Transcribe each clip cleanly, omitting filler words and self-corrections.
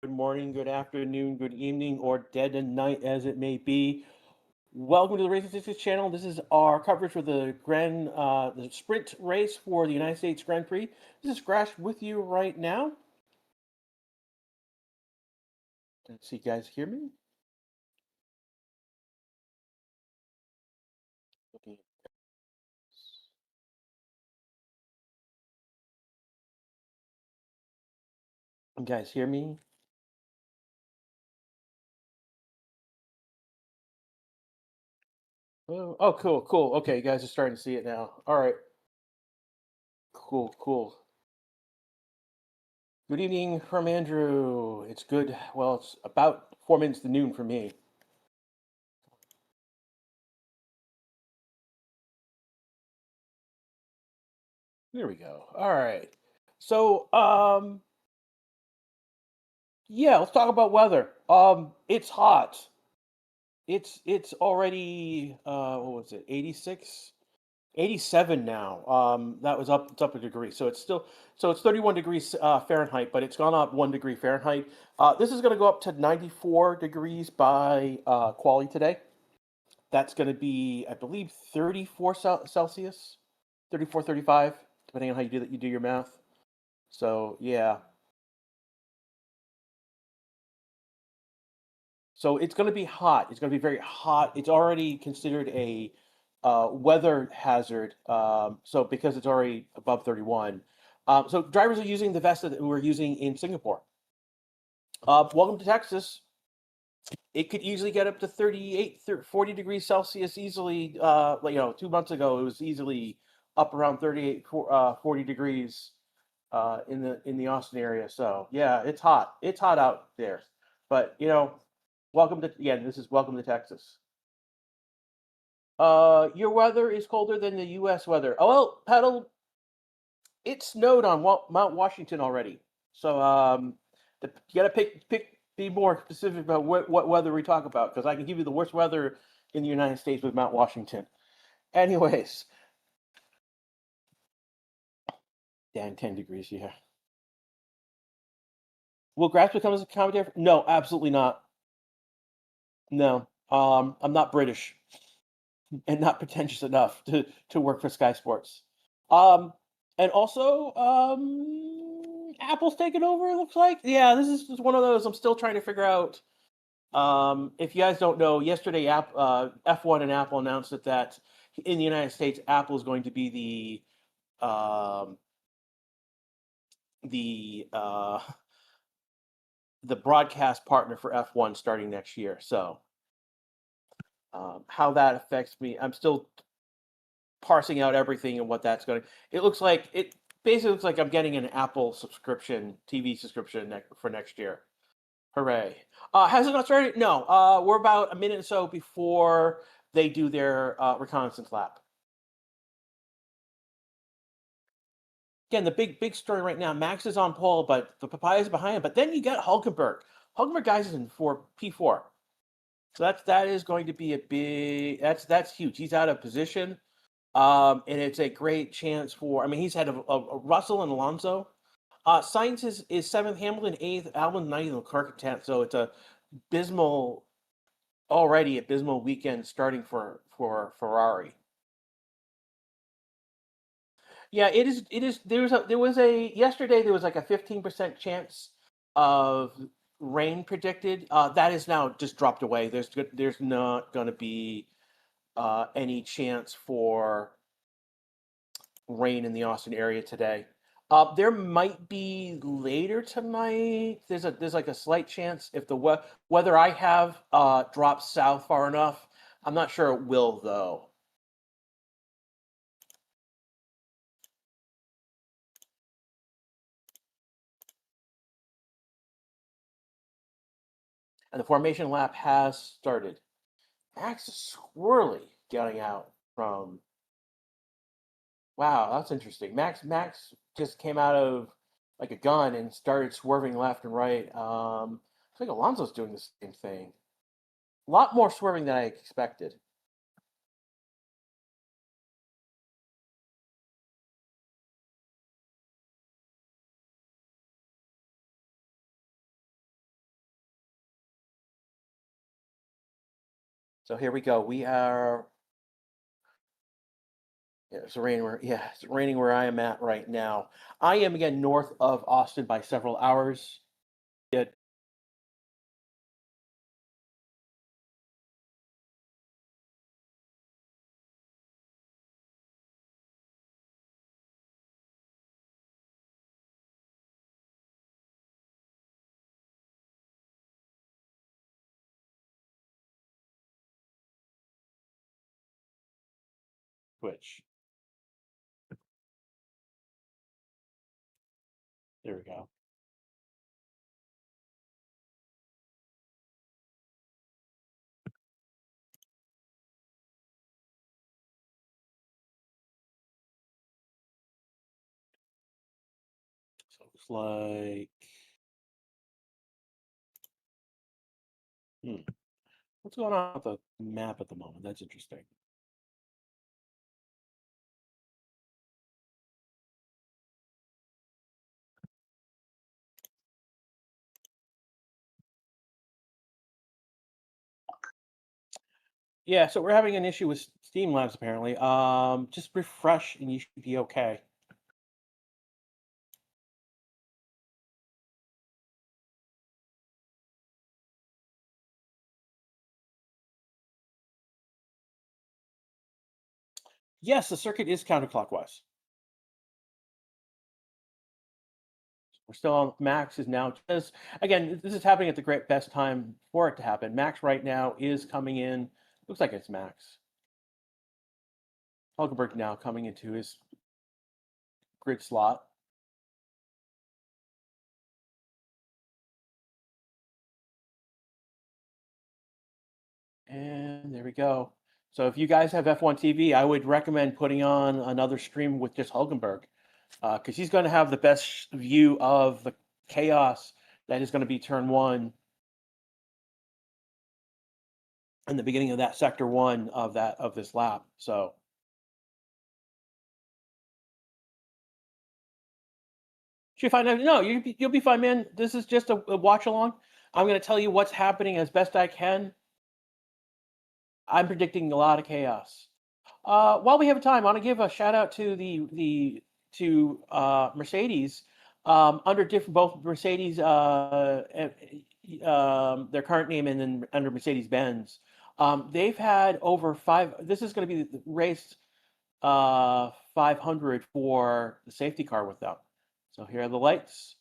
Good morning, good afternoon, good evening, or dead of night as it may be. Welcome to the Racing Statistics channel. This is our coverage for the sprint race for the United States Grand Prix. This is Crash with you right now. Let's see, guys, hear me? Okay. You guys hear me? Oh, cool, cool. Okay, you guys are starting to see it now. All right, cool, cool. Good evening from Andrew. It's good. Well, it's about 4 minutes to noon for me. There we go. All right. So, yeah, let's talk about weather. It's hot. It's already what was it? 86, 87 now. That was up it's up a degree. So it's 31 degrees Fahrenheit, but it's gone up 1 degree Fahrenheit. This is going to go up to 94 degrees by quali today. That's going to be, I believe, 34 Celsius, 34, 35, depending on how you do your math. So, yeah. So it's going to be hot. It's going to be very hot. It's already considered a weather hazard. So because it's already above 31. So drivers are using the vest that we're using in Singapore. Welcome to Texas. It could easily get up to 38, 40 degrees Celsius easily. 2 months ago, it was easily up around 38, 40 degrees in the Austin area. So yeah, it's hot. It's hot out there. But welcome to again. This is welcome to Texas. Your weather is colder than the U.S. weather. Oh well, Pedal. It snowed on Mount Washington already. So you gotta be more specific about what weather we talk about because I can give you the worst weather in the United States with Mount Washington. Anyways, down 10 degrees. Yeah. Will grass become as a commentator? No, absolutely not. No. I'm not British and not pretentious enough to work for Sky Sports. Um, and also, Apple's taken over. It looks like. Yeah, this is just one of those. I'm still trying to figure out. If you guys don't know, yesterday, F1 and Apple announced that in the United States, Apple is going to be the the broadcast partner for F1 starting next year. So, how that affects me, I'm still parsing out everything and what that's going to. It basically looks like I'm getting an Apple subscription, TV subscription for next year. Hooray! Has it not started? No. We're about a minute or so before they do their reconnaissance lap. Again, the big story right now. Max is on pole, but the papaya is behind him. But then you got Hulkenberg. Hulkenberg guys is in for P4. So that is going to be a big. That's huge. He's out of position. And it's a great chance for. I mean, he's had a Russell and Alonso. Sainz is seventh, Hamilton eighth, Albon ninth, and Leclerc 10th. So it's a abysmal weekend starting for Ferrari. Yeah, it is. It is. There was a yesterday. There was like a 15% chance of rain predicted. That is now just dropped away. There's not going to be any chance for rain in the Austin area today. There might be later tonight. There's like a slight chance if the weather I have drops south far enough. I'm not sure it will though. And the formation lap has started. Max is swirly getting out from. Wow, that's interesting. Max just came out of like a gun and started swerving left and right. I think Alonso's doing the same thing. A lot more swerving than I expected. So here we go. We are. Yeah, it's raining where I am at right now. I am again north of Austin by several hours. Good. Twitch. There we go. So it looks like. Hmm, what's going on with the map at the moment? That's interesting. Yeah, so we're having an issue with Steam Labs apparently. Just refresh and you should be okay. Yes, the circuit is counterclockwise. We're still on. Max is now just again. This is happening at the great best time for it to happen. Max right now is coming in. Looks like it's Max. Hulkenberg now coming into his grid slot. And there we go. So if you guys have F1 TV, I would recommend putting on another stream with just Hulkenberg, because he's going to have the best view of the chaos that is going to be turn one in the beginning of that sector one of this lap. So should find out. No, you'll be fine, man. This is just a watch along. I'm going to tell you what's happening as best I can. I'm predicting a lot of chaos. While we have time, I want to give a shout out to Mercedes. Under different both Mercedes, their current name, and then under Mercedes Benz, they've had over five. This is going to be the race 500 for the safety car with them. So here are the lights.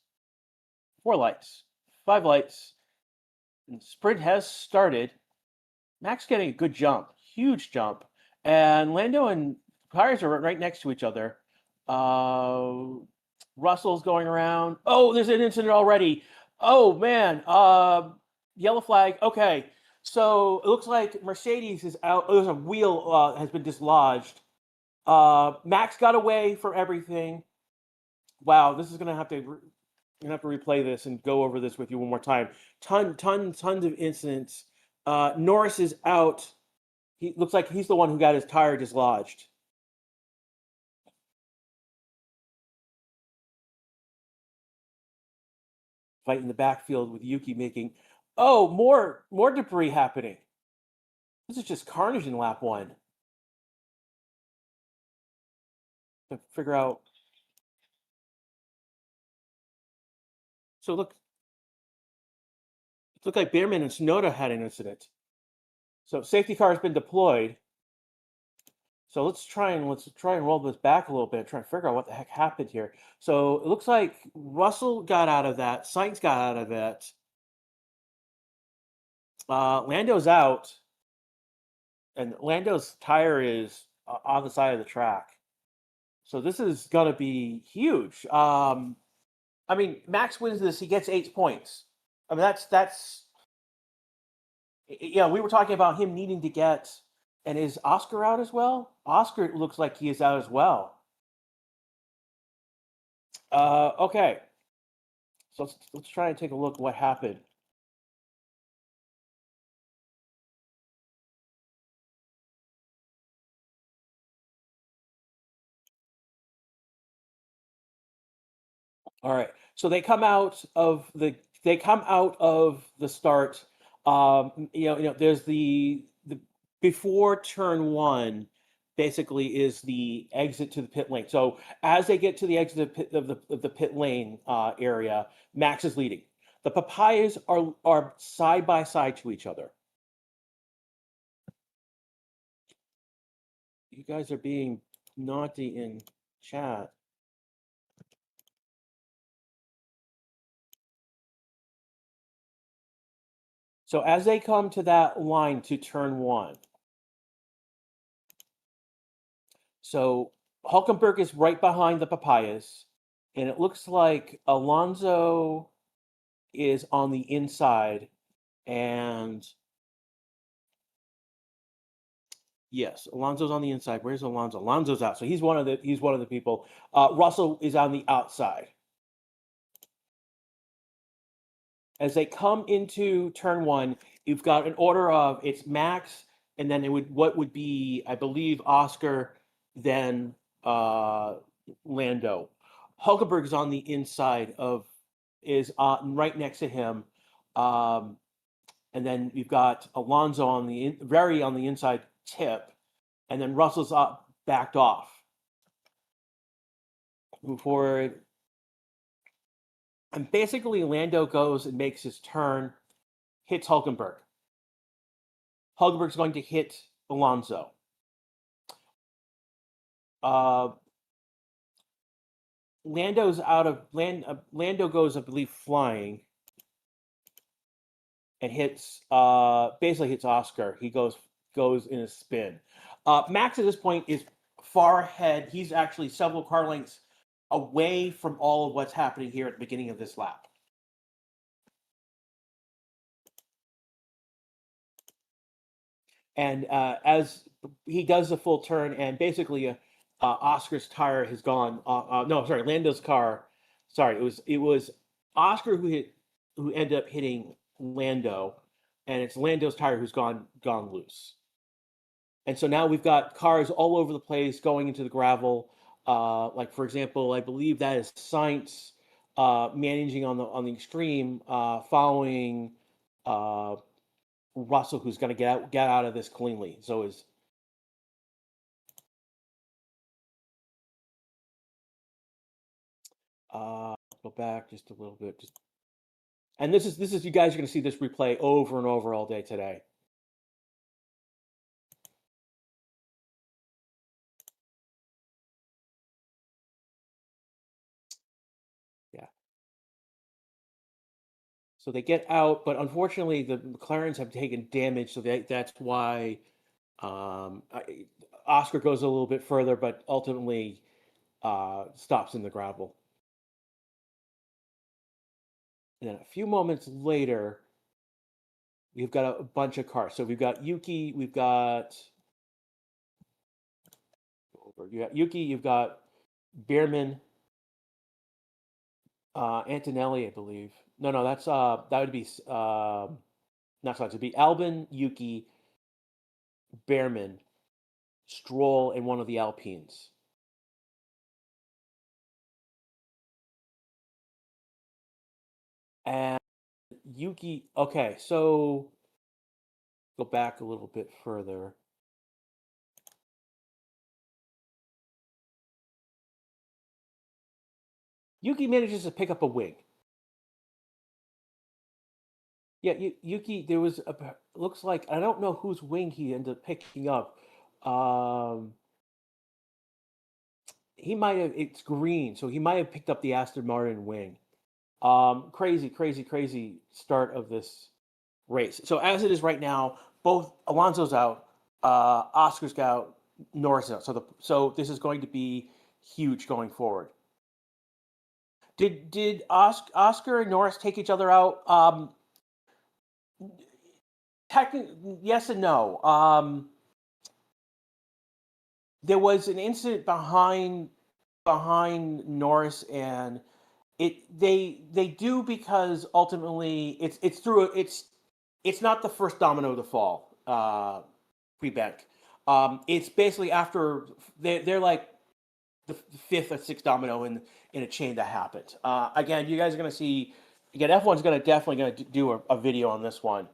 Four lights, five lights. And sprint has started. Max getting a good jump, huge jump, and Lando and Tires are right next to each other. Uh, Russell's going around. Oh, there's an incident already. Oh man, yellow flag. Okay, so it looks like Mercedes is out. There's a wheel has been dislodged. Max got away from everything. Wow, this is gonna have to. Gonna have to replay this and go over this with you one more time. Tons of incidents. Norris is out. He looks like he's the one who got his tire dislodged. Fight in the backfield with Yuki making. Oh, more debris happening. This is just carnage in lap one. To figure out. So it looked like Beerman and Sonoda had an incident. So safety car has been deployed. So let's try and roll this back a little bit, try and figure out what the heck happened here. So it looks like Russell got out of that, Sainz got out of it. Lando's out, and Lando's tire is on the side of the track. So this is gonna be huge. I mean, Max wins this, he gets 8 points. I mean, that's yeah. We were talking about him needing to get, and is Oscar out as well? Oscar looks like he is out as well. Okay, so let's try and take a look what happened. All right. So they come out of the start. There's the before turn one, basically is the exit to the pit lane. So as they get to the exit of the pit lane area, Max is leading. The papayas are side by side to each other. You guys are being naughty in chat. So as they come to that line to turn one, so Hulkenberg is right behind the papayas, and it looks like Alonso is on the inside, and yes, Alonso's on the inside. Where's Alonso? Alonso's out, so he's one of the people. Russell is on the outside. As they come into turn one, you've got an order of it's Max, and then what would be, I believe, Oscar, then Lando. Hulkenberg is on the inside is right next to him, and then you've got Alonso on the inside tip, and then Russell's backed off. Move forward. And basically, Lando goes and makes his turn, hits Hulkenberg. Hulkenberg's going to hit Alonso. Lando's out of Lando goes, I believe, flying, and basically hits Oscar. He goes in a spin. Max at this point is far ahead. He's actually several car lengths away from all of what's happening here at the beginning of this lap. And as he does the full turn, and basically Oscar's tire has gone. No, sorry, Lando's car. Sorry, it was Oscar who ended up hitting Lando, and it's Lando's tire who's gone loose. And so now we've got cars all over the place going into the gravel. Like for example, I believe that is Sainz managing on the extreme, following Russell, who's going to get out of this cleanly. So is go back just a little bit. And this is you guys are going to see this replay over and over all day today. Yeah. So they get out, but unfortunately the McLarens have taken damage, so that's why Oscar goes a little bit further, but ultimately stops in the gravel. And then a few moments later, we've got a bunch of cars. So we've got Yuki, you've got Beerman, Antonelli, I believe. No, that's that would be not so it'd be Albin, Yuki, Beerman, Stroll, and one of the Alpines. And Yuki, okay, so go back a little bit further. Yuki manages to pick up a wing. Yeah, Yuki, there was looks like, I don't know whose wing he ended up picking up. He might have, it's green, so he might have picked up the Aston Martin wing. Crazy start of this race. So as it is right now, both Alonso's out, Oscar's out, Norris out. So this is going to be huge going forward. Did Oscar and Norris take each other out? Yes and no. There was an incident behind Norris, and they do, because ultimately it's not the first domino to fall. Pre-bank. It's basically after they're like the fifth or sixth domino in a chain that happened. Again, you guys are going to see. Again, F1's definitely going to do a video on this one.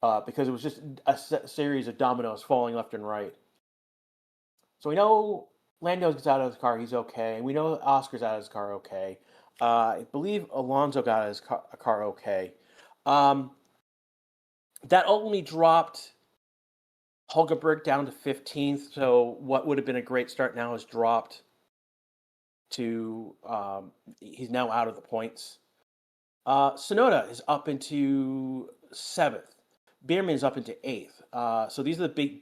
because it was just a series of dominoes falling left and right. So we know Lando gets out of his car, he's okay. We know Oscar's out of his car okay. I believe Alonso got out of his car okay. Um, that ultimately dropped Hulkenberg down to 15th. So what would have been a great start now has dropped to he's now out of the points. Sonoda is up into 7th. Bierman is up into 8th. So these are the big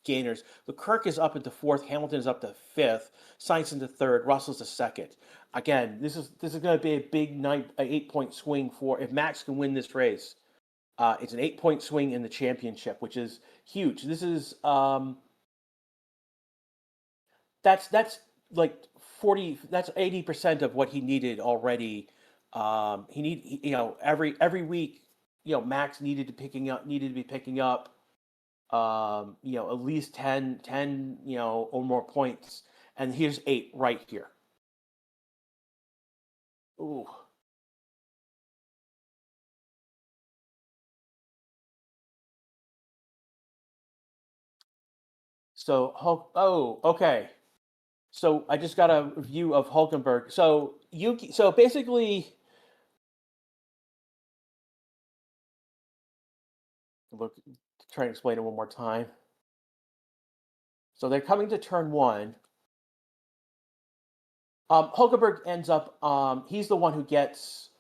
gainers. Leclerc is up into 4th. Hamilton is up to 5th. Sainz into 3rd. Russell's to 2nd. Again, this is going to be a big 8-point swing for if Max can win this race. It's an 8-point swing in the championship, which is huge. This is that's like 40. That's 80% of what he needed already. Every week, Max needed to be picking up, at least 10, or more points. And here's 8 right here. Ooh. So Hulk. Oh, okay. So I just got a view of Hulkenberg. So Yuki. So basically, look. Try and explain it one more time. So they're coming to turn 1. Hulkenberg ends up. He's the one who gets.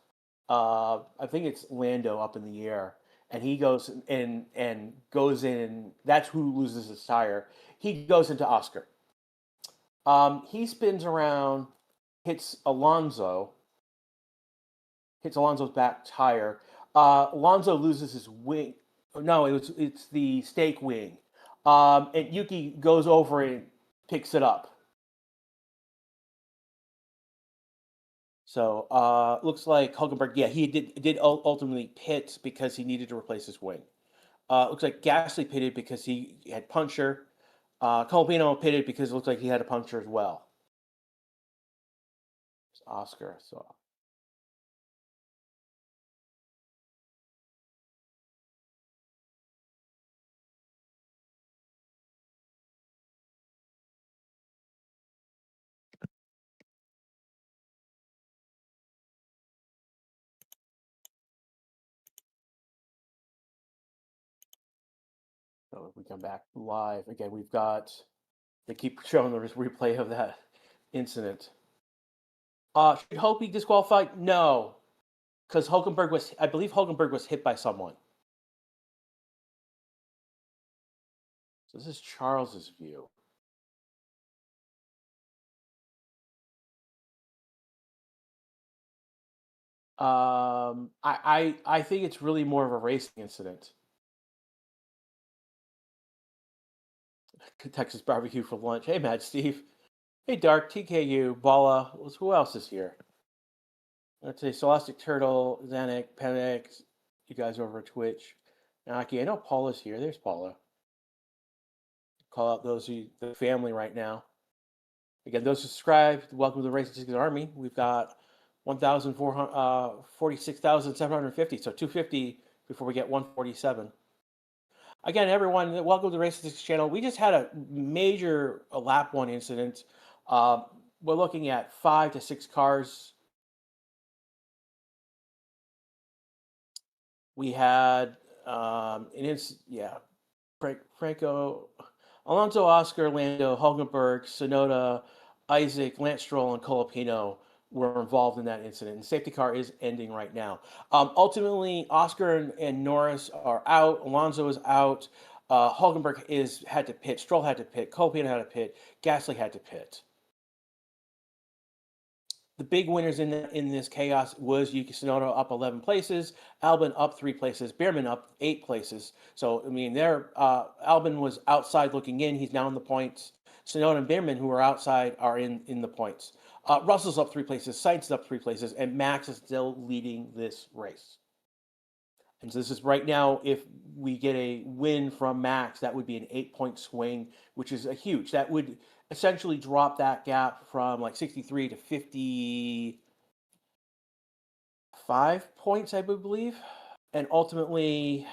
I think it's Lando up in the air, and he goes and goes in. That's who loses his tire. He goes into Oscar. He spins around, hits Alonso, hits Alonso's back tire. Alonso loses his wing. No, it's the stake wing. And Yuki goes over and picks it up. So looks like Hulkenberg, yeah, he did ultimately pit because he needed to replace his wing. Looks like Gasly pitted because he had puncture. Colapino pitted because it looks like he had a puncture as well. It's Oscar. So if we come back live again, we've got they keep showing the replay of that incident. Should Hope be disqualified? No, because I believe Hulkenberg was hit by someone. So this is Charles's view. I think it's really more of a racing incident. Texas barbecue for lunch. Hey, Mad Steve. Hey, Dark, TKU, Bala. Who else is here? Let's say Scholastic Turtle, Zanuck, Pemex. You guys over at Twitch. Naki, I know Paula's here. There's Paula. Call out the family right now. Again, those subscribed, welcome to the Racing Tickets Army. We've got 46,750, so 250 before we get 147. Again, everyone, welcome to the Racing Tickets channel. We just had a major lap 1 incident. We're looking at 5 to 6 cars. We had Franco, Alonso, Oscar, Lando, Hulkenberg, Sonoda, Isaac, Lance Stroll, and Colapino were involved in that incident. And safety car is ending right now. Ultimately, Oscar and Norris are out. Alonso is out. Hulkenberg had to pit. Stroll had to pit. Colapino had to pit. Gasly had to pit. The big winners in this chaos was Yuki Tsunoda up 11 places, Albon up 3 places, Bierman up 8 places. So I mean, Albon was outside looking in. He's now in the points. Tsunoda and Bierman, who are outside, are in the points. Russell's up 3 places, Sainz is up 3 places, and Max is still leading this race. And so this is right now, if we get a win from Max, that would be an 8-point swing, which is a huge. That would essentially drop that gap from like 63 to 55 points, I believe. And ultimately,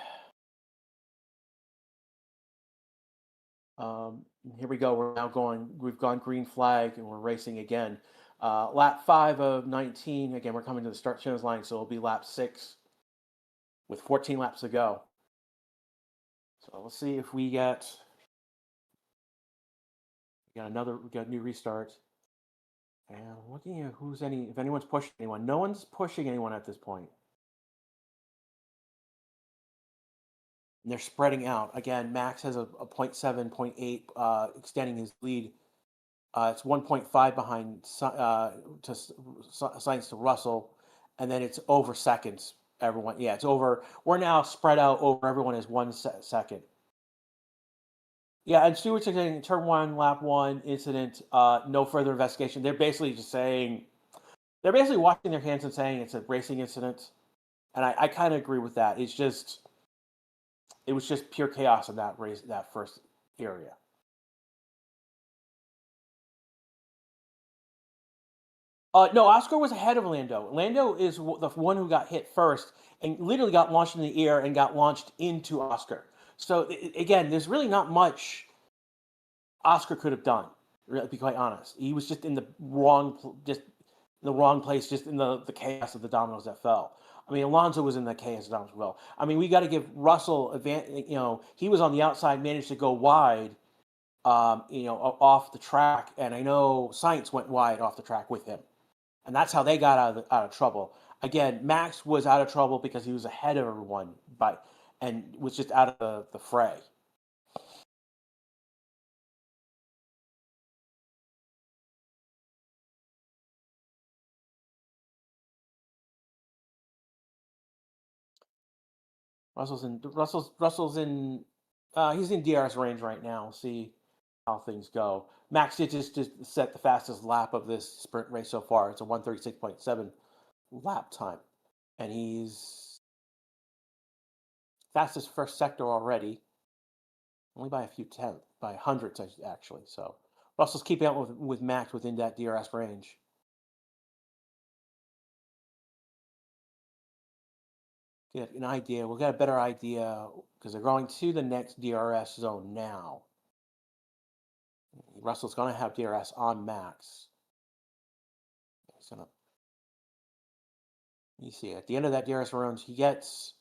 Here we go. We're now going. We've gone green flag, and we're racing again. Lap 5 of 19. Again, we're coming to the start finish line, so it'll be lap 6 with 14 laps to go. So let's see if we get. We got another. We got a new restart. And I'm looking at if anyone's pushing anyone. No one's pushing anyone at this point. And they're spreading out. Again, Max has a 0.7, 0.8, extending his lead. It's 1.5 behind to Sainz to Russell, and then it's over seconds. Everyone, yeah, it's over. We're now spread out over everyone is 1 second. Yeah, and Stewart's saying turn 1, lap 1 incident, no further investigation. They're basically just saying they're basically washing their hands and saying it's a racing incident, and I kind of agree with that. It was just pure chaos in that race, that first area. No, Oscar was ahead of Lando. Lando is the one who got hit first and literally got launched in the air and got launched into Oscar. So again, there's really not much Oscar could have done. To be quite honest, he was just in the wrong place, just in the chaos of the dominoes that fell. I mean, Alonso was in the chaos of the dominoes as well. I mean, we got to give Russell advantage. You know, he was on the outside, managed to go wide. Off the track, and I know Sainz went wide off the track with him. And that's how they got out of trouble. Again, Max was out of trouble because he was ahead of everyone, and was just out of the fray. Russell's in he's in DRS range right now. We'll see how things go. Max did just set the fastest lap of this sprint race so far. It's a 1:36.7 lap time, and he's fastest first sector already, only by a few tenths, by hundreds actually. So Russell's keeping up with Max within that DRS range. Get an idea. We'll get a better idea because they're going to the next DRS zone now. Russell's going to have DRS on Max. He's gonna. You see, at the end of that DRS zone, he gets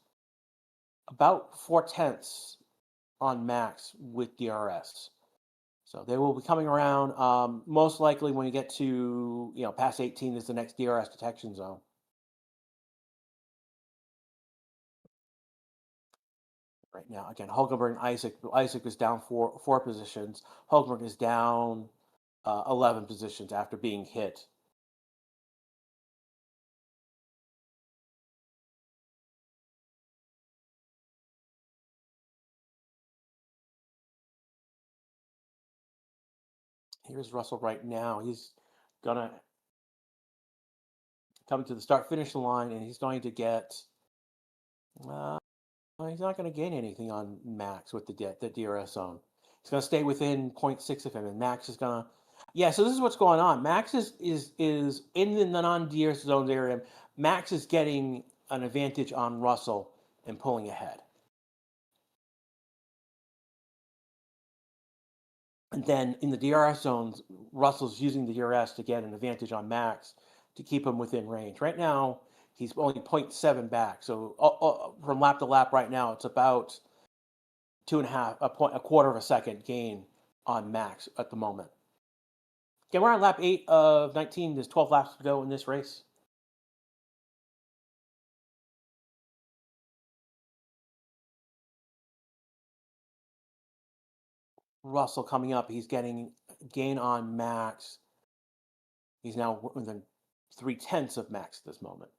about 4/10 on Max with DRS. So they will be coming around. Most likely, when you get to past 18, is the next DRS detection zone. Right now, again, Hulkenberg and Isaac. Isaac is down four positions. Hulkenberg is down 11 positions after being hit. Here's Russell right now. He's gonna come to the start finish line, and he's going to get. Uh, he's not going to gain anything on Max with the DRS zone. He's going to stay within 0.6 of him, and Max is going to. Yeah, so this is what's going on. Max is in the non-DRS zone area. Max is getting an advantage on Russell and pulling ahead. And then in the DRS zones, Russell's using the DRS to get an advantage on Max to keep him within range. Right now, he's only 0.7 back. So from lap to lap right now, it's about 2.5, a quarter of a second gain on Max at the moment. Okay, we're on lap 8 of 19. There's 12 laps to go in this race. Russell coming up. He's getting gain on Max. He's now within 3/10 of Max at this moment.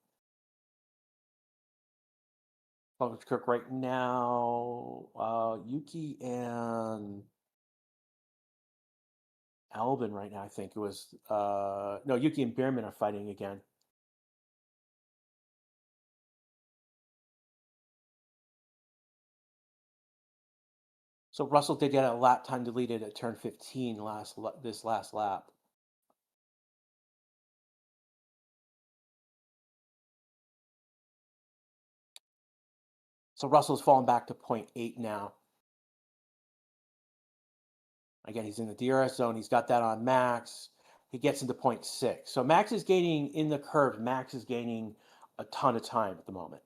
Kirk right now, Yuki and Albin right now. I think it was no, Yuki and Bierman are fighting again. So Russell did get a lap time deleted at turn 15 this last lap. So Russell's fallen back to 0.8 now. Again, he's in the DRS zone. He's got that on Max. He gets into 0.6. So Max is gaining in the curve. Max is gaining a ton of time at the moment.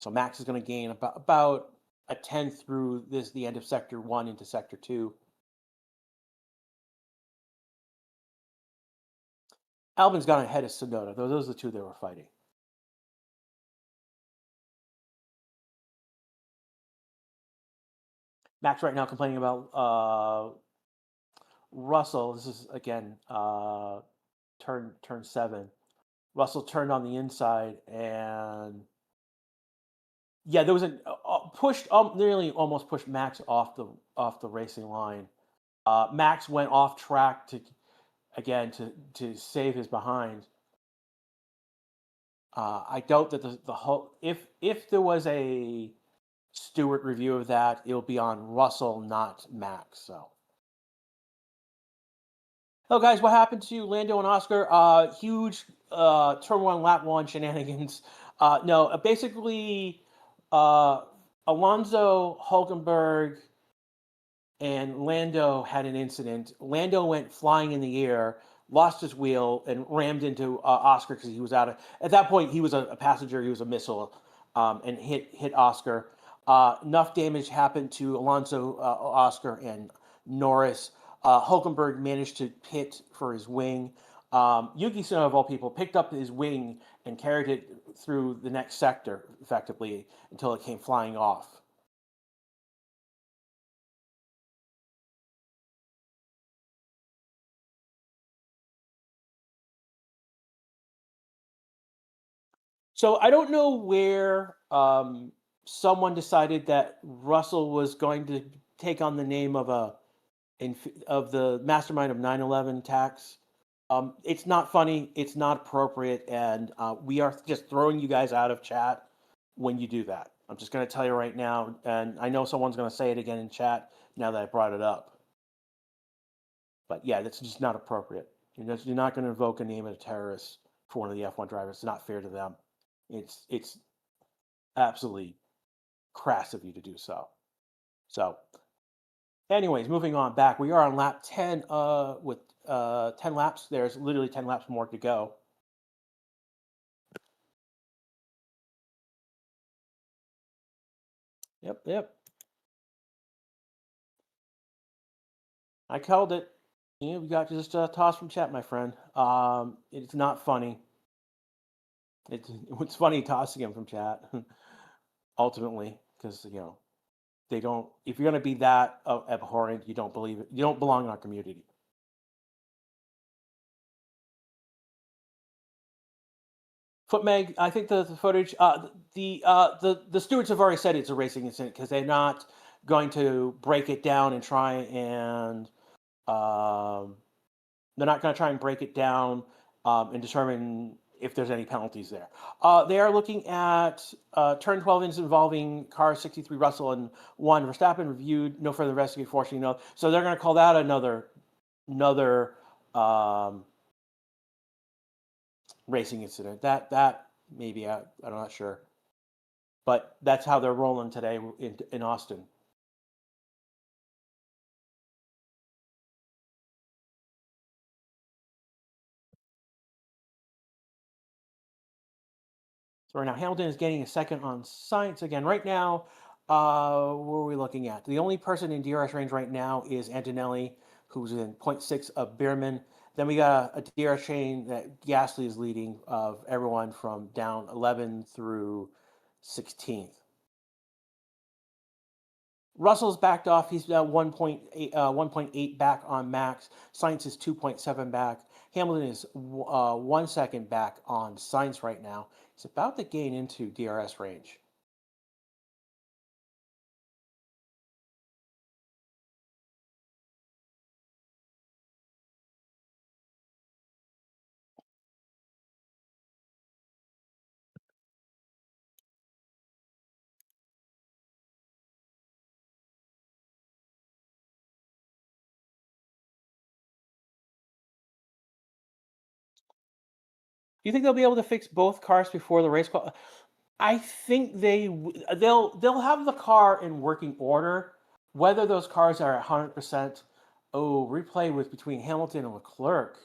So Max is going to gain about a 10 through the end of sector 1 into sector 2. Albon's got ahead of Tsunoda. Those are the two they were fighting. Max right now complaining about Russell. This is again turn 7. Russell turned on the inside, and yeah, there was a pushed nearly almost pushed Max off the racing line. Max went off track to save his behind. I doubt that the whole if there was a Stewart review of that, it'll be on Russell, not Max. So. Hello, guys. What happened to Lando and Oscar? Huge turn 1, lap 1 shenanigans. No, basically, Alonso, Hulkenberg, and Lando had an incident. Lando went flying in the air, lost his wheel, and rammed into Oscar because he was out of. At that point, he was a passenger. He was a missile, and hit Oscar. Enough damage happened to Alonso, Oscar, and Norris. Hulkenberg managed to pit for his wing. Yuki Tsunoda, of all people, picked up his wing and carried it through the next sector effectively until it came flying off. So I don't know where someone decided that Russell was going to take on the name of the mastermind of 9/11 attacks. It's not funny. It's not appropriate, and we are just throwing you guys out of chat when you do that. I'm just going to tell you right now, and I know someone's going to say it again in chat now that I brought it up. But yeah, that's just not appropriate. You're not going to invoke a name of a terrorist for one of the F1 drivers. It's not fair to them. It's absolutely crass of you to do so. So, anyways, moving on back. We are on lap 10 with 10 laps. There's literally 10 laps more to go. Yep. I called it. Yeah, we got just a toss from chat, my friend. It's not funny. It's funny tossing him from chat, ultimately, because they don't. If you're gonna be that abhorrent, you don't believe it. You don't belong in our community. Footmag, I think the footage, the stewards have already said it's a racing incident because they're not going to break it down and try and they're not going to try and break it down and determine if there's any penalties there. They are looking at turn 12 incidents involving car 63 Russell and 1 Verstappen reviewed. No further investigation, fortunately, no. So they're going to call that another racing incident. That maybe I'm not sure, but that's how they're rolling today in Austin. So right now Hamilton is getting a second on Sainz again. Right now, what are we looking at? The only person in DRS range right now is Antonelli, who's in 0.6 of Bierman. Then we got a DRS chain that Gasly is leading of everyone from down 11 through 16th. Russell's backed off. He's 1.8 back on Max. Sainz is 2.7 back. Hamilton is 1 second back on Sainz right now. He's about to gain into DRS range. Do you think they'll be able to fix both cars before the race? I think they'll have the car in working order whether those cars are 100%. Oh, replay with between Hamilton and Leclerc.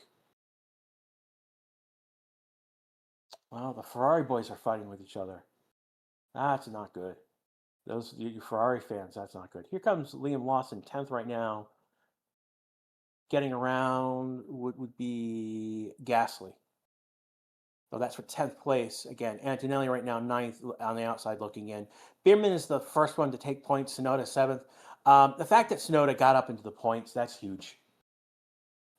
Well, the Ferrari boys are fighting with each other. That's not good. Those you Ferrari fans, that's not good. Here comes Liam Lawson, 10th right now. Getting around would be Gasly. So that's for 10th place. Again, Antonelli right now, 9th on the outside looking in. Bierman is the first one to take points. Tsunoda, 7th. The fact that Tsunoda got up into the points, that's huge.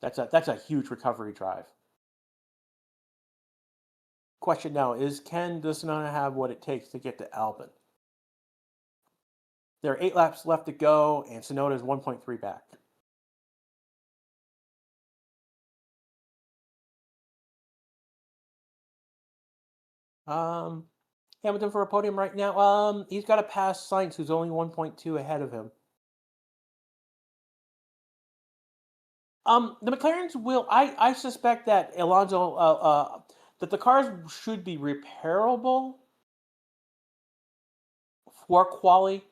That's a huge recovery drive. Question now is, does Tsunoda have what it takes to get to Albon? There are 8 laps left to go, and Tsunoda is 1.3 back. Hamilton for a podium right now. He's got to pass Sainz, who's only 1.2 ahead of him. The McLarens will. I suspect that Alonso, that the cars should be repairable for quali,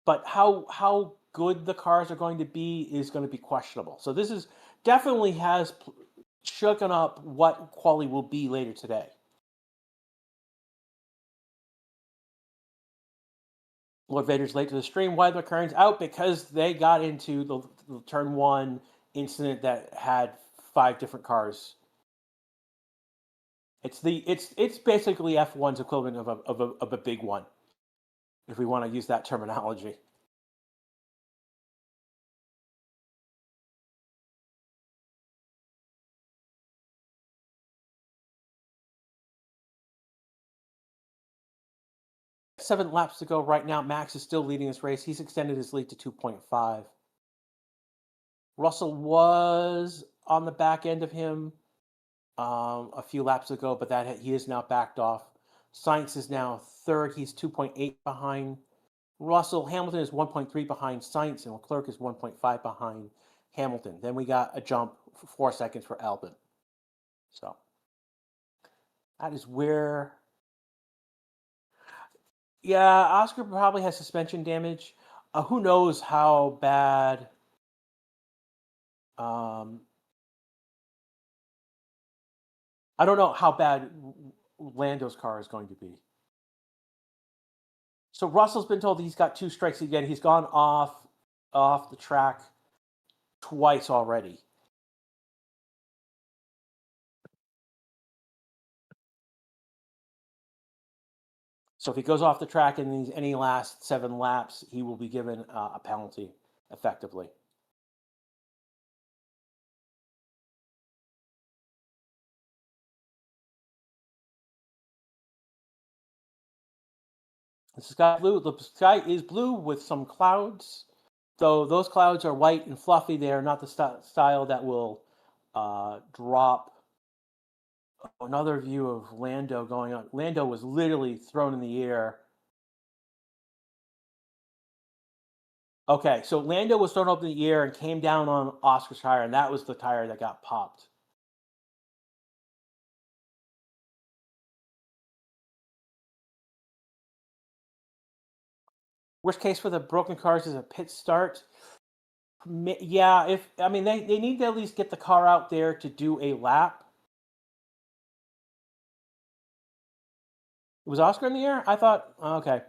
but how good the cars are going to be is going to be questionable. So this is definitely has shaken up what quali will be later today. Lord Vader's late to the stream. Why the McLaren's out? Because they got into the turn 1 incident that had 5 different cars. It's basically F1's equivalent of a big one, if we want to use that terminology. Seven laps to go right now. Max is still leading this race. He's extended his lead to 2.5. Russell was on the back end of him a few laps ago, but he is now backed off. Sainz is now third. He's 2.8 behind Russell. Hamilton is 1.3 behind Sainz, and Leclerc is 1.5 behind Hamilton. Then we got a jump for 4 seconds for Albon. So that is where. Yeah, Oscar probably has suspension damage. Who knows how bad. I don't know how bad Lando's car is going to be. So Russell's been told he's got 2 strikes again. He's gone off the track twice already. So if he goes off the track in any last 7 laps, he will be given a penalty, effectively. The sky blue. The sky is blue with some clouds. Though those clouds are white and fluffy, they are not the style that will drop. Another view of Lando going on. Lando was literally thrown in the air. Okay, so Lando was thrown up in the air and came down on Oscar's tire, and that was the tire that got popped. Worst case for the broken cars is a pit start. Yeah, they need to at least get the car out there to do a lap. Was Oscar in the air? I thought, okay.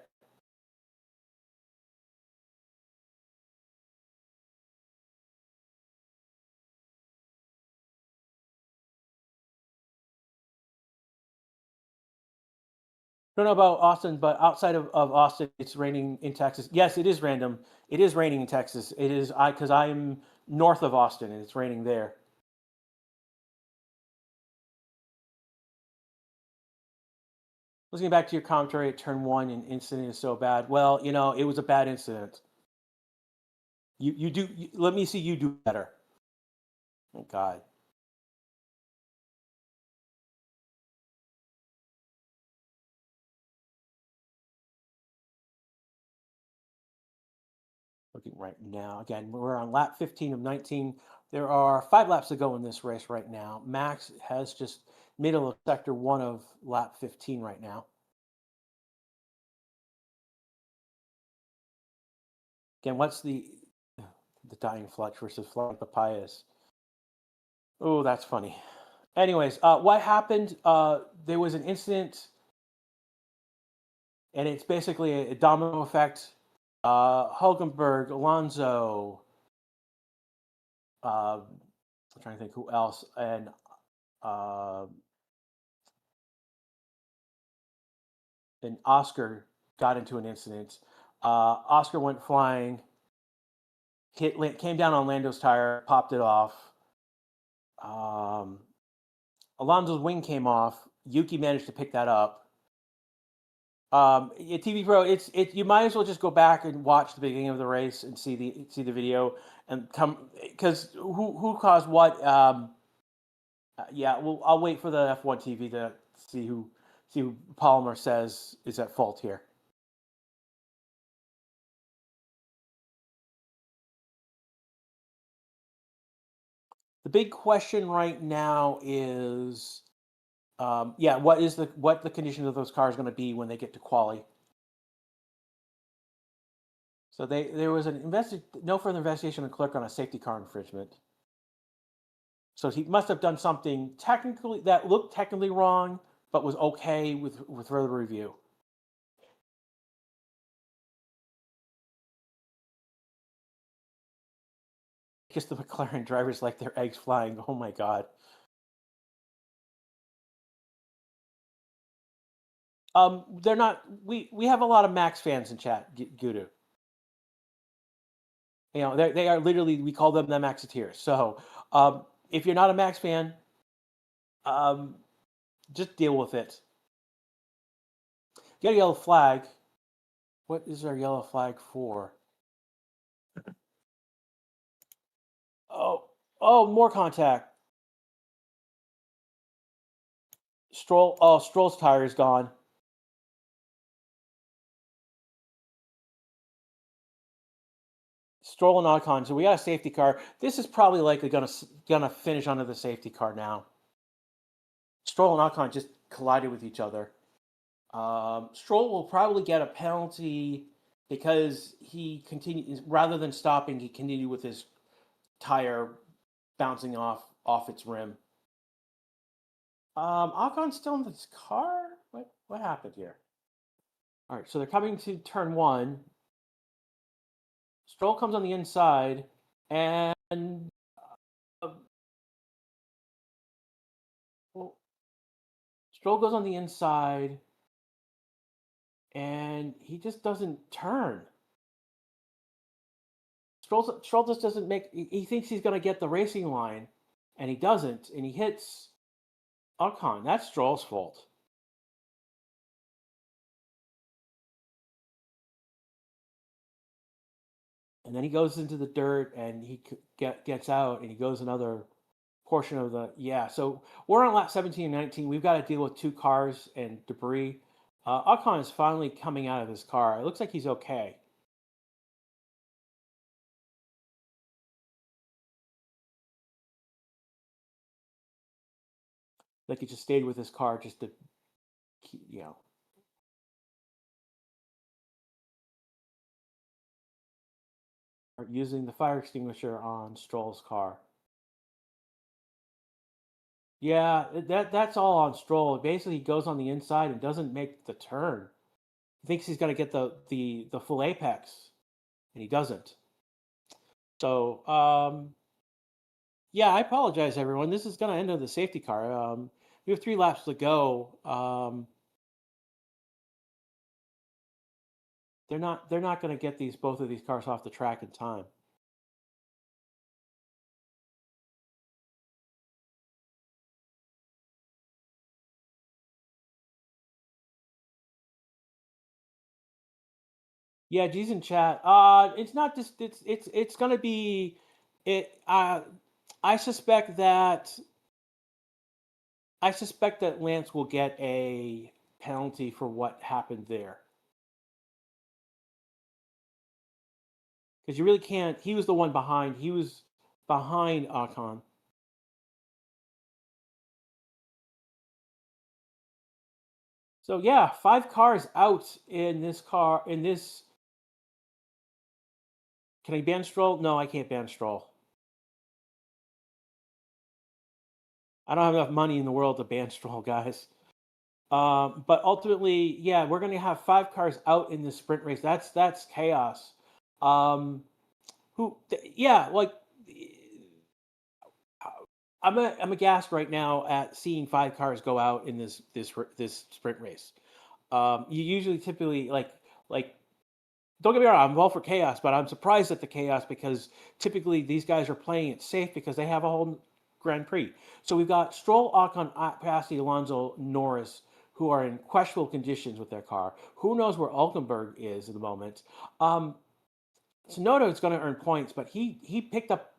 Don't know about Austin, but outside of Austin, it's raining in Texas. Yes, it is random. It is raining in Texas. It is because I'm north of Austin and it's raining there. Listening back to your commentary at turn 1, and incident is so bad. Well, it was a bad incident. Let me see you do better. Thank God. Looking right now. Again, we're on lap 15 of 19. There are 5 laps to go in this race right now. Max has just middle of sector 1 of lap 15 right now. Again, what's the dying fletch versus flying papayas? Oh, that's funny. Anyways, what happened? There was an incident, and it's basically a domino effect. Hulkenberg, Alonso, I'm trying to think who else, uh, and Oscar got into an incident. Oscar went flying, came down on Lando's tire, popped it off. Um, Alonso's wing came off. Yuki managed to pick that up. TV Pro, you might as well just go back and watch the beginning of the race and see the video and come because who caused what. Yeah, well, I'll wait for the F1 TV to see who Palmer says is at fault here. The big question right now is, what the condition of those cars going to be when they get to quali? So there was no further investigation on clerk on a safety car infringement. So he must have done something technically that looked technically wrong, but was okay with further review. Because the McLaren drivers like their eggs flying. Oh my god. They're not. We have a lot of Max fans in chat, Gudu. You know, they are literally, we call them the Maxiteers. So if you're not a Max fan, just deal with it. Get a yellow flag. What is our yellow flag for? Oh, more contact. Stroll's tire is gone. Stroll and Ocon. So we got a safety car. This is probably likely gonna finish under the safety car now. Stroll and Ocon just collided with each other. Stroll will probably get a penalty because he continued, rather than stopping, he continued with his tire bouncing off its rim. Ocon's still in this car. What happened here? All right, so they're coming to turn one. Stroll comes on the inside, and well, Stroll goes on the inside, and he just doesn't turn. Stroll just doesn't make. He thinks he's going to get the racing line, and he doesn't, and he hits Ocon. That's Stroll's fault. And then he goes into the dirt, and he gets out, and he goes another portion of the So we're on lap 17 and 19. We've got to deal with two cars and debris. Ocon is finally coming out of his car. It looks like he's okay. Like he just stayed with his car just to, using the fire extinguisher on Stroll's car. Yeah, that's all on Stroll. Basically, he goes on the inside and doesn't make the turn. He thinks he's going to get the full apex, and he doesn't. So, yeah, I apologize, everyone. This is going to end on the safety car. We have 3 laps to go. They're not going to get both of these cars off the track in time. Yeah, G's in chat. It's not just it's going to be it. I suspect that Lance will get a penalty for what happened there. Because you really can't. He was the one behind. He was behind Ocon. So yeah, 5 cars out in this car Can I ban Stroll? No, I can't ban Stroll. I don't have enough money in the world to ban Stroll, guys. But ultimately, yeah, we're going to have 5 cars out in the sprint race. That's chaos. Yeah, like I'm aghast right now at seeing 5 cars go out in this sprint race. You usually typically like don't get me wrong, I'm all for chaos, but I'm surprised at the chaos because typically these guys are playing it safe because they have a whole Grand Prix. So we've got Stroll, Ocon, Piastri, Alonso, Norris, who are in questionable conditions with their car. Who knows where Hulkenberg is at the moment? Um, Tsunoda is going to earn points, but he picked up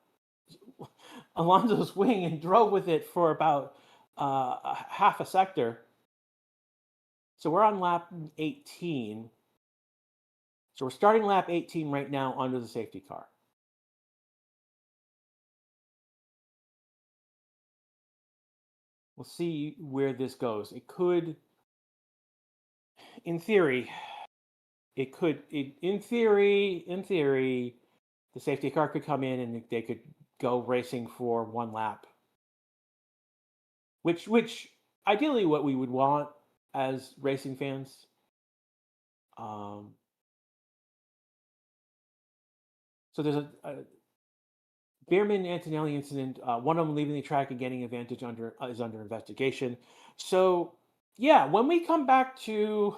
Alonso's wing and drove with it for about half a sector. So we're on lap 18. So we're starting lap 18 right now under the safety car. We'll see where this goes. It could, in theory, in theory, the safety car could come in and they could go racing for 1 lap, which ideally what we would want as racing fans. So there's a Bierman Antonelli incident. One of them leaving the track and getting advantage is under investigation. So yeah, when we come back to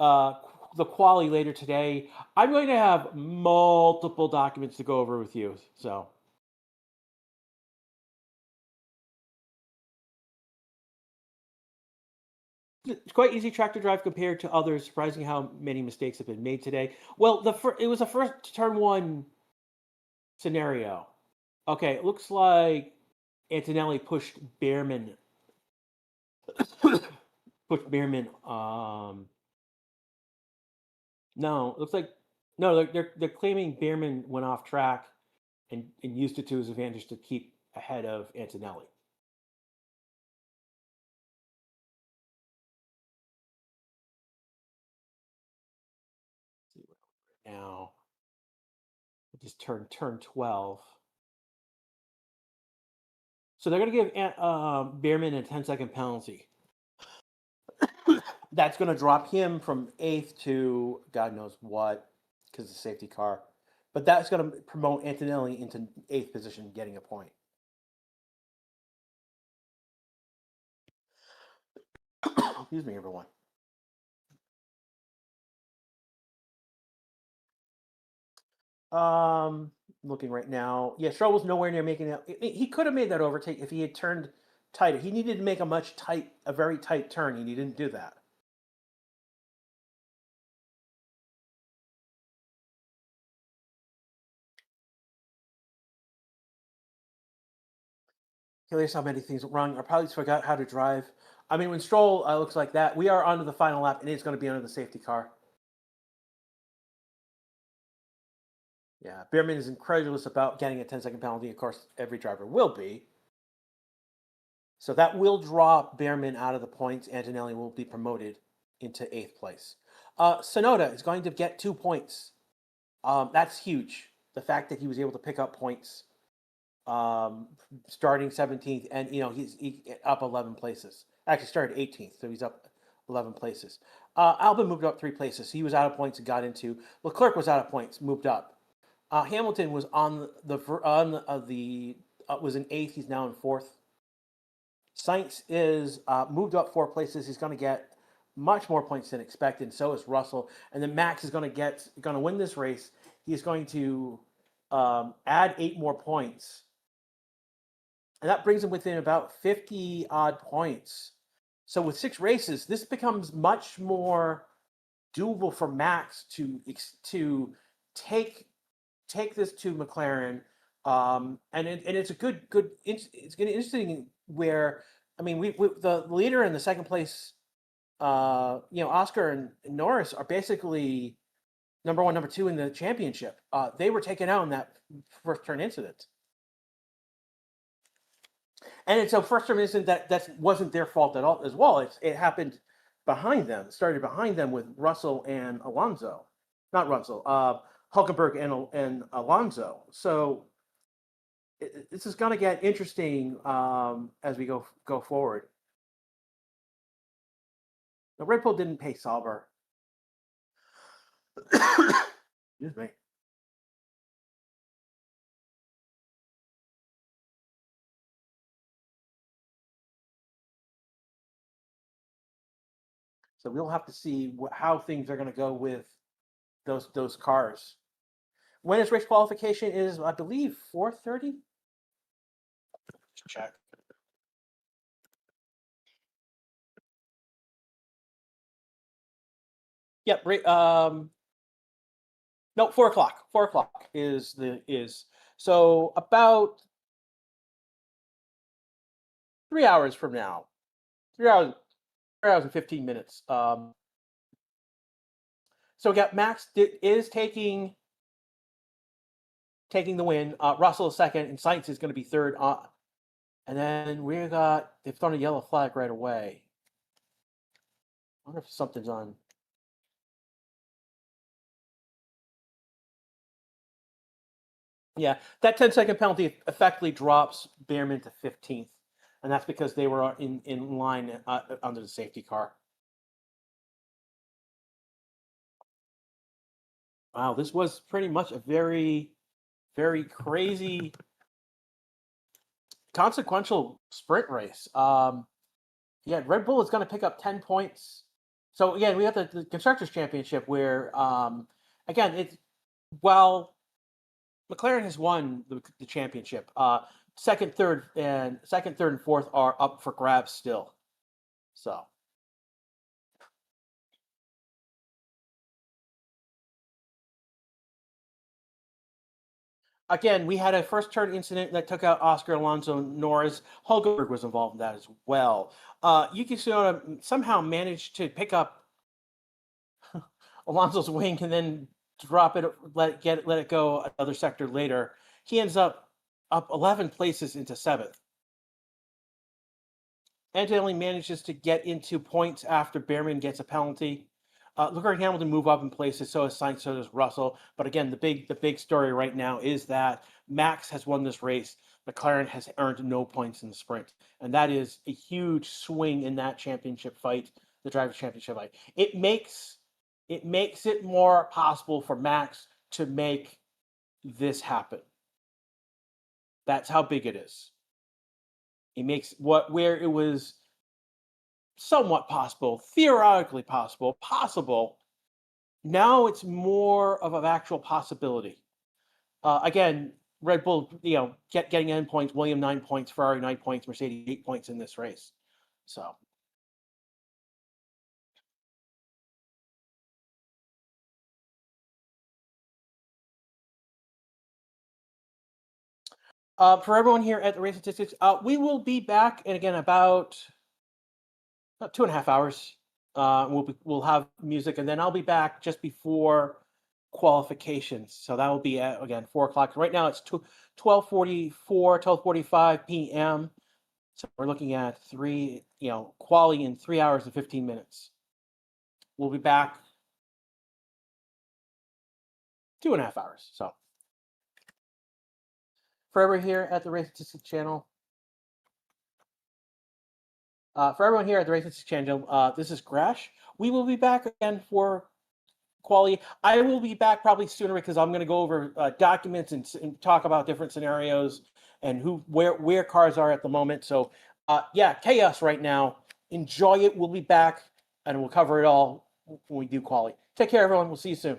uh, the quali later today, I'm going to have multiple documents to go over with you. So it's quite easy track to drive compared to others. Surprising how many mistakes have been made today. Well, it was a first turn one scenario. Okay, it looks like Antonelli pushed Behrman. pushed Behrman. No, it looks like no. They're claiming Behrman went off track and used it to his advantage to keep ahead of Antonelli. Now, it just turned turn 12. So they're going to give Behrman a 10-second penalty. That's going to drop him from 8th to God knows what because of the safety car. But that's going to promote Antonelli into 8th position, getting a point. Excuse me, everyone. Looking right now. Yeah, Stroll was nowhere near making that. He could have made that overtake if he had turned tighter. He needed to make a very tight turn, and he didn't do that. Here's how many things wrong. I probably forgot how to drive. I mean, when Stroll looks like that, we are onto the final lap, and it's going to be under the safety car. Yeah, Behrman is incredulous about getting a 10-second penalty. Of course, every driver will be. So that will drop Behrman out of the points. Antonelli will be promoted into 8th place. Tsunoda is going to get 2 points. That's huge. The fact that he was able to pick up points starting 17th, and he's up 11 places. Actually, started 18th, so he's up 11 places. Albon moved up 3 places. He was out of points and got into. Leclerc was out of points, moved up. Hamilton was was in 8th. He's now in 4th. Sainz is moved up 4 places. He's going to get much more points than expected. So is Russell, and then Max is going to win this race. He's going to add 8 more points, and that brings him within about 50 odd points. So with 6 races, this becomes much more doable for Max to take this to McLaren. And it's a good it's going to interesting where I mean we the leader and the second place Oscar and Norris are basically number 1, number 2 in the championship. They were taken out in that first turn incident. And it's a first term incident that wasn't their fault at all as well. It happened behind them. It started behind them with Russell and Alonso. Not Russell. Hulkenberg and Alonso. So this is going to get interesting as we go forward. The Red Bull didn't pay Sauber. Excuse me. So we'll have to see how things are going to go with those cars. When is race qualification? Is I believe 4:30. Check. Yep. No, 4 o'clock. 4 o'clock is so about 3 hours from now. 3 hours. 3 hours and 15 minutes. So we got Max is taking the win. Russell is second, and Sainz is going to be third. And then they've thrown a yellow flag right away. I wonder if something's on. Yeah, that 10-second penalty effectively drops Behrman to 15th, and that's because they were in line under the safety car. Wow, this was pretty much a very, very crazy, consequential sprint race. Yeah, Red Bull is going to pick up 10 points. So again, we have the Constructors' Championship where, again, while McLaren has won the championship, second, third, and fourth are up for grabs still. So. Again, we had a first turn incident that took out Oscar Alonso Norris. Hulkenberg was involved in that as well. Yuki Tsunoda somehow managed to pick up Alonso's wing and then drop it, let it go another sector later. He ends up 11 places into 7th. And only manages to get into points after Behrman gets a penalty. Leclerc and Hamilton move up in places, so is Sainz, so does Russell. But again, the big story right now is that Max has won this race. McLaren has earned no points in the sprint, and that is a huge swing in that championship fight, the Drivers' Championship fight. It makes it more possible for Max to make this happen. That's how big it is. It makes where it was somewhat possible, theoretically possible. Now it's more of an actual possibility. Again, Red Bull, getting 9 points, Williams 9 points, Ferrari 9 points, Mercedes 8 points in this race. So. For everyone here at the Race Statistics, we will be back in again about 2.5 hours. We'll have music, and then I'll be back just before qualifications. So that will be at, again, 4 o'clock. Right now it's 12:45 p.m. So we're looking at quali in 3 hours and 15 minutes. We'll be back 2.5 hours. So for everyone here at the Race Statistics channel, for everyone here at the Race Statistics channel, this is Crash. We will be back again for quality. I will be back probably sooner because I'm going to go over documents and talk about different scenarios and where cars are at the moment. So yeah, chaos right now. Enjoy it. We'll be back and we'll cover it all when we do quality. Take care, everyone. We'll see you soon.